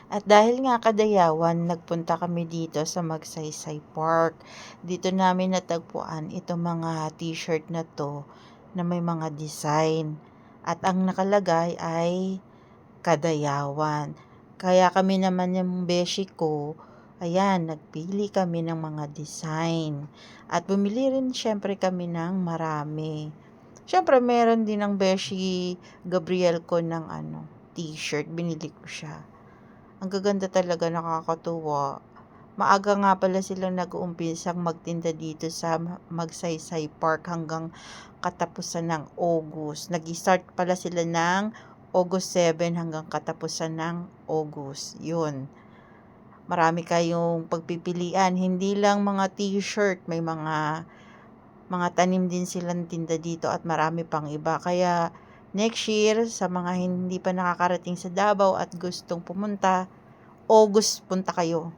At dahil nga kadayawan, nagpunta kami dito sa Magsaysay Park. Dito namin natagpuan itong mga t-shirt na 'to na may mga design at ang nakalagay ay Kadayawan. Kaya kami naman yung beshi ko, ayan, nagpili kami ng mga design at bumili rin siyempre kami ng marami. Siyempre meron din ang beshi Gabriel ko ng t-shirt, binili ko siya. Ang gaganda talaga, nakakatuwa. Maaga nga pala silang nag-uumpisang magtinda dito sa Magsaysay Park hanggang katapusan ng August. Nag-start pala sila ng August 7 hanggang katapusan ng August. Yun. Marami kayong pagpipilian. Hindi lang mga t-shirt, may mga tanim din silang tinda dito at marami pang iba. Kaya next year, sa mga hindi pa nakakarating sa Davao at gustong pumunta, August punta kayo.